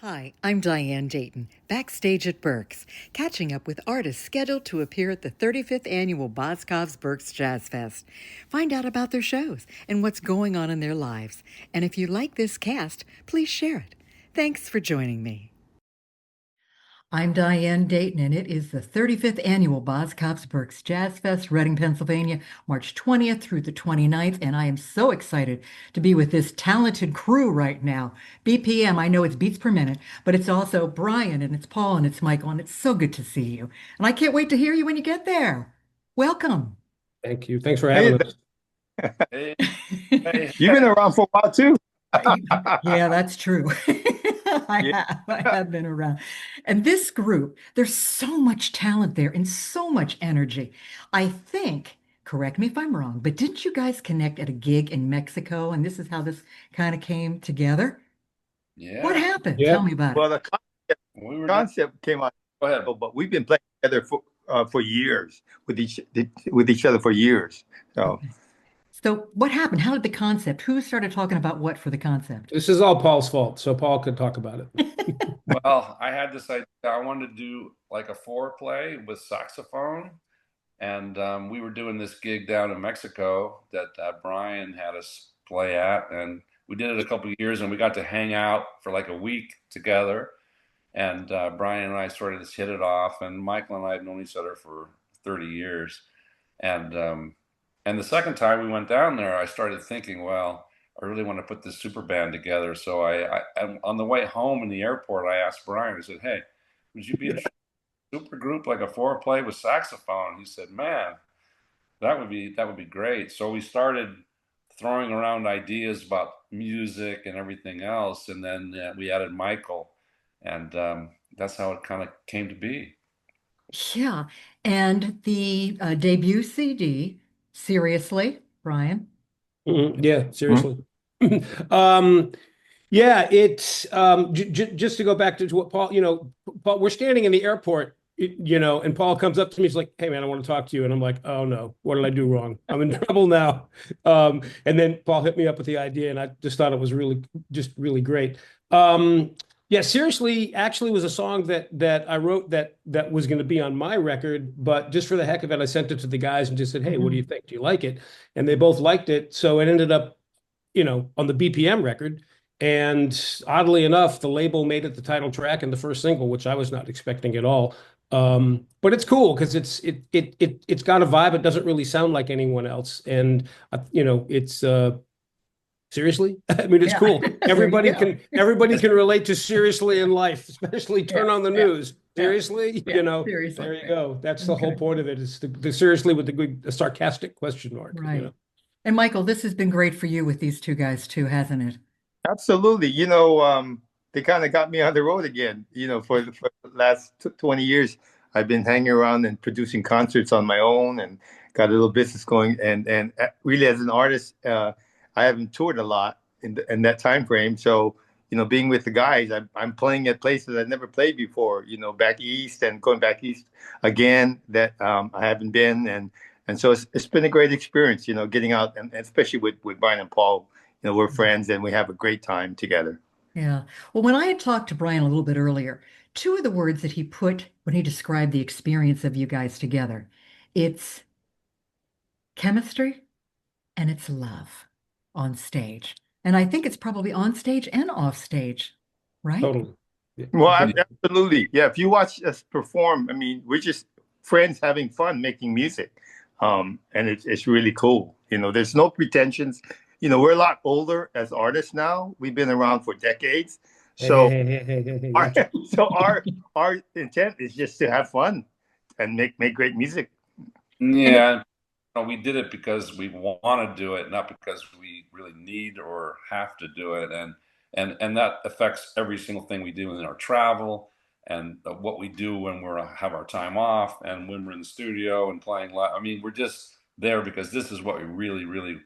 Hi, I'm Diane Dayton, backstage at Berks, catching up with artists scheduled to appear at the 35th annual Boscov's Berks Jazz Fest. Find out about their shows and what's going on in their lives. And if you like this cast, please share it. Thanks for joining me. I'm Diane Dayton, and it is the 35th annual Boscov's Berks Jazz Fest, Reading, Pennsylvania, March 20th through the 29th, and I am so excited to be with this talented crew right now. BPM, I know it's beats per minute, but it's also Brian, and it's Paul, and it's Michael, and it's so good to see you. And I can't wait to hear you when you get there. Welcome. Thank you. Thanks for having us. Hey, you've been around for a while too. Yeah, that's true. I have been around. And this group, there's so much talent there and so much energy. I think, correct me if I'm wrong, but didn't you guys connect at a gig in Mexico? And this is how this kind of came together? Yeah. What happened? Yeah. Tell me about Well, it. the concept came out. Go ahead. But we've been playing together for years with each other for years. So So what happened? How did the concept? Who started talking about what for the concept? This is all Paul's fault, so Paul could talk about it. Well, I had this idea. I wanted to do like a foreplay with saxophone, and we were doing this gig down in Mexico that Brian had us play at, and we did it a couple of years, and we got to hang out for like a week together. And Brian and I sort of just hit it off, and Michael and I had known each other for 30 years, and the second time we went down there, I started thinking, well, I really want to put this super band together. So on the way home in the airport, I asked Brian, I said, hey, would you be a super group, like a foreplay with saxophone? He said, man, that would be great. So we started throwing around ideas about music and everything else. And then we added Michael, and that's how it kind of came to be. Yeah. And the debut CD, seriously, Brian? Yeah, seriously. Yeah, it's just to go back to what Paul, Paul, we're standing in the airport, and Paul comes up to me. He's like, "Hey, man, I want to talk to you." And I'm like, "Oh no, what did I do wrong? I'm in trouble now." And then Paul hit me up with the idea, and I just thought it was really great. Yeah, seriously, actually was a song that I wrote that was going to be on my record, but just for the heck of it, I sent it to the guys and just said, "Hey, what do you think? Do you like it?" And they both liked it, so it ended up, on the BPM record. And oddly enough, the label made it the title track and the first single, which I was not expecting at all. But it's cool because it's got a vibe. It doesn't really sound like anyone else, and it's seriously. I mean, it's cool. Everybody can relate to seriously in life, especially turn on the news. Seriously, Seriously. there you go. That's the whole point of it. Is the seriously with the sarcastic question mark. Right. And Michael, this has been great for you with these two guys too, hasn't it? absolutely, they kind of got me on the road again. For the last 20 years, I've been hanging around and producing concerts on my own, and got a little business going. And really, as an artist, I haven't toured a lot in that time frame. So, being with the guys, I'm playing at places I've never played before. Back east and going back east again that I haven't been, and so it's been a great experience. Getting out, and especially with Brian and Paul. We're friends and we have a great time together. Yeah. Well, when I had talked to Brian a little bit earlier, two of the words that he put when he described the experience of you guys together, it's chemistry and it's love on stage. And I think it's probably on stage and off stage, right? Totally. Yeah. Well, absolutely. Yeah. If you watch us perform, I mean, we're just friends having fun making music. And it's really cool. There's no pretensions. We're a lot older as artists now. We've been around for decades. So, Hey. our intent is just to have fun and make great music. Yeah, we did it because we want to do it, not because we really need or have to do it. And that affects every single thing we do in our travel, and what we do when have our time off, and when we're in the studio and playing live. I mean, we're just there because this is what we really, really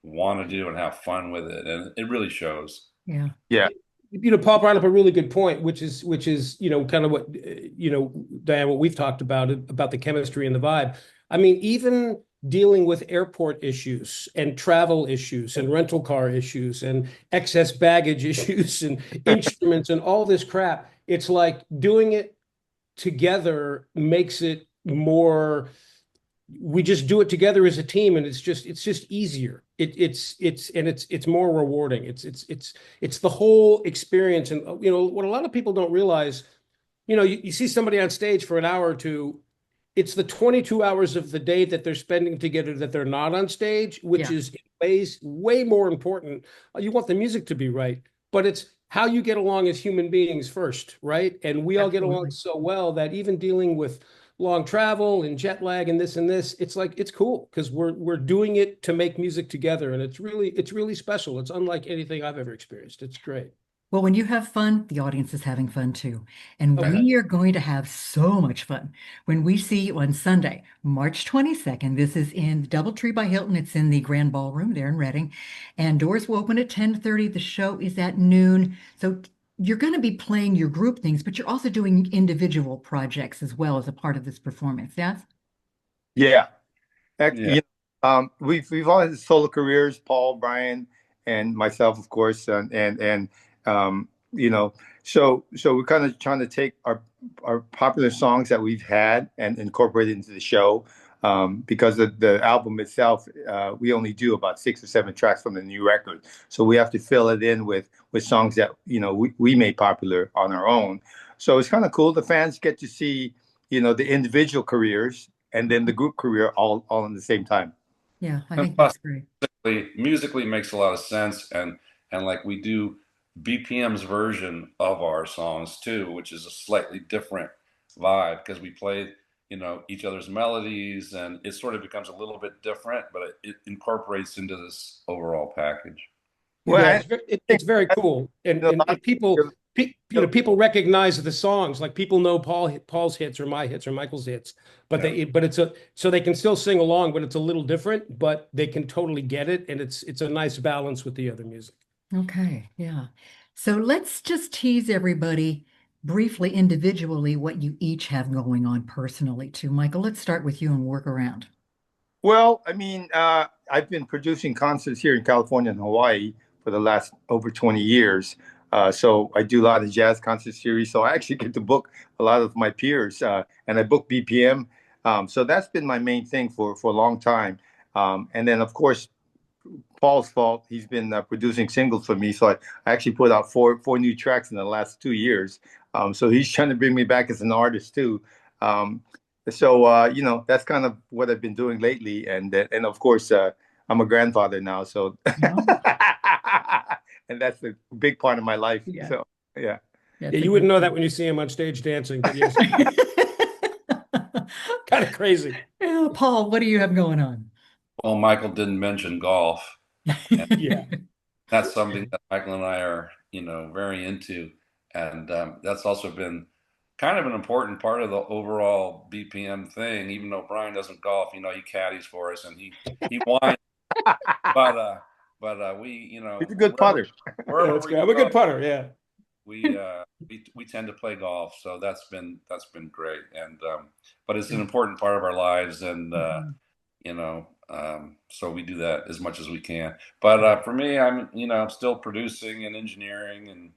want to do and have fun with it, and it really shows. Yeah. Yeah. Paul brought up a really good point, which is kind of what Diane, what we've talked about the chemistry and the vibe. I mean, even dealing with airport issues and travel issues and rental car issues and excess baggage issues and instruments and all this crap. It's like doing it together makes it more, we just do it together as a team, and it's just easier. It's more rewarding. It's the whole experience. And what a lot of people don't realize, you see somebody on stage for an hour or two, it's the 22 hours of the day that they're spending together that they're not on stage, which is in ways way more important. You want the music to be right, but it's how you get along as human beings first, right? And we all get along so well that even dealing with long travel and jet lag and this, it's like, it's cool because we're doing it to make music together, and it's really special. It's unlike anything I've ever experienced. It's great. Well, when you have fun, the audience is having fun too. And we are going to have so much fun when we see you on Sunday, March 22nd. This is in DoubleTree by Hilton. It's in the Grand Ballroom there in Reading. And doors will open at 10:30. The show is at noon. So you're going to be playing your group things, but you're also doing individual projects as well as a part of this performance. Yes? Yeah. We've all had solo careers, Paul, Brian, and myself, of course, and so we're kind of trying to take our popular songs that we've had and incorporate it into the show. Because the album itself, we only do about 6 or 7 tracks from the new record, so we have to fill it in with songs that we made popular on our own. So it's kind of cool. The fans get to see the individual careers and then the group career all in the same time. Yeah, I think that's great. Musically makes a lot of sense, and like we do BPM's version of our songs too, which is a slightly different vibe because we play each other's melodies, and it sort of becomes a little bit different, but it incorporates into this overall package. Well, yeah, it's very cool, and people recognize the songs. Like people know Paul's hits or my hits or Michael's hits, but so they can still sing along, but it's a little different. But they can totally get it, and it's a nice balance with the other music. Okay, yeah. So let's just tease everybody briefly, individually, what you each have going on personally too. Michael, let's start with you and work around. Well, I mean, I've been producing concerts here in California and Hawaii for the last over 20 years. So I do a lot of jazz concert series. So I actually get to book a lot of my peers, and I book BPM. So that's been my main thing for a long time. And then, of course, Paul's fault. He's been producing singles for me. So I actually put out four new tracks in the last 2 years. So he's trying to bring me back as an artist too. So that's kind of what I've been doing lately. And of course, I'm a grandfather now. So and that's a big part of my life. Yeah. So yeah. You wouldn't know that when you see him on stage dancing. But yes. Kind of crazy. Yeah, Paul, what do you have going on? Well, Michael didn't mention golf. Yeah. That's something that Michael and I are, very into. And that's also been kind of an important part of the overall BPM thing, even though Brian doesn't golf, he caddies for us and he wines. But we, he's a good putter. I'm a good putter, yeah. We tend to play golf, so that's been great. And but it's an important part of our lives, and so we do that as much as we can. But for me, I'm still producing and engineering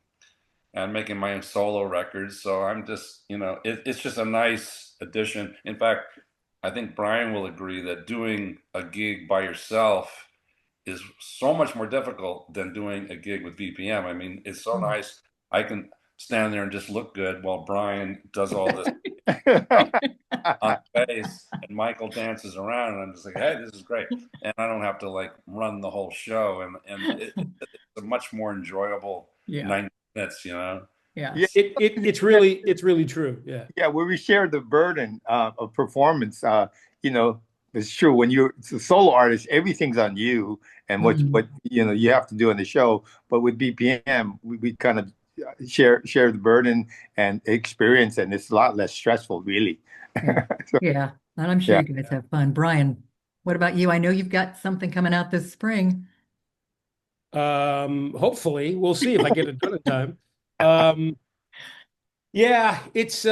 and making my own solo records. So I'm just it's just a nice addition. In fact, I think Brian will agree that doing a gig by yourself is so much more difficult than doing a gig with BPM. I mean, it's so nice. I can stand there and just look good while Brian does all this on bass and Michael dances around, and I'm just like, hey, this is great. And I don't have to run the whole show, and it's a much more enjoyable 90 minutes, Yeah. It's really true. Yeah. Yeah, where we share the burden of performance, it's true. When you're a solo artist, everything's on you and what you have to do in the show. But with BPM, we kind of share the burden and experience, and it's a lot less stressful, really. Yeah, and I'm sure you guys have fun. Brian, what about you? I know you've got something coming out this spring. Hopefully, we'll see if I get it done in time. Yeah, it's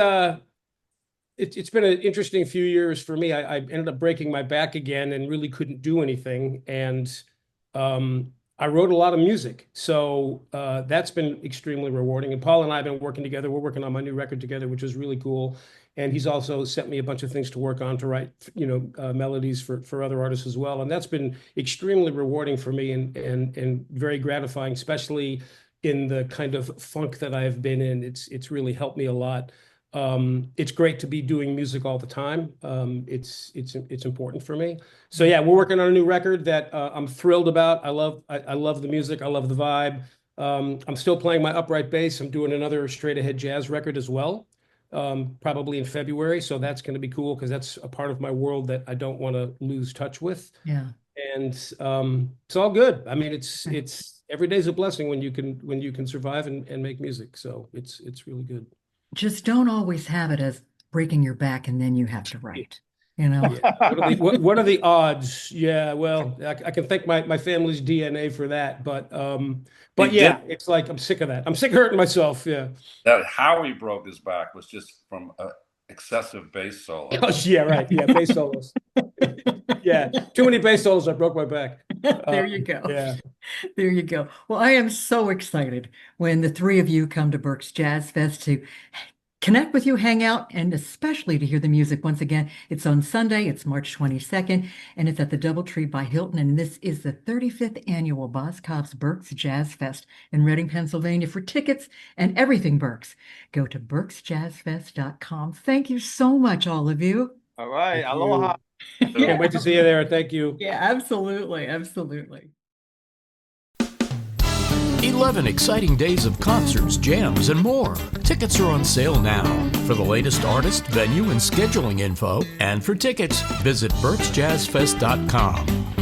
it's been an interesting few years for me. I ended up breaking my back again and really couldn't do anything. And I wrote a lot of music. So that's been extremely rewarding. And Paul and I have been working together. We're working on my new record together, which is really cool. And he's also sent me a bunch of things to work on to write, melodies for other artists as well. And that's been extremely rewarding for me and very gratifying, especially in the kind of funk that I've been in. It's really helped me a lot. It's great to be doing music all the time. It's important for me. So yeah, we're working on a new record that I'm thrilled about. I love the music. I love the vibe. I'm still playing my upright bass. I'm doing another straight ahead jazz record as well, probably in February. So that's going to be cool because that's a part of my world that I don't want to lose touch with. Yeah. And it's all good. I mean, it's every day's a blessing when you can survive and make music. So it's really good. Just don't always have it as breaking your back and then you have to write, Yeah. What are the odds? Yeah, well, I can thank my family's DNA for that, but yeah, it's like I'm sick of that. I'm sick of hurting myself. Yeah. That Howie broke his back was just from excessive bass solo. Oh, yeah, right. Yeah, bass solos. Yeah, too many bass solos. I broke my back. There you go. Yeah. There you go. Well, I am so excited when the three of you come to Berks Jazz Fest to connect with you, hang out, and especially to hear the music once again. It's on Sunday. It's March 22nd, and it's at the DoubleTree by Hilton. And this is the 35th annual Boscov's Berks Jazz Fest in Reading, Pennsylvania. For tickets and everything Berks, go to berksjazzfest.com. Thank you so much, all of you. All right. Aloha. Can't wait to see you there. Thank you. Yeah, absolutely. Absolutely. 11 exciting days of concerts, jams, and more. Tickets are on sale now. For the latest artist, venue, and scheduling info, and for tickets, visit berksjazzfest.com.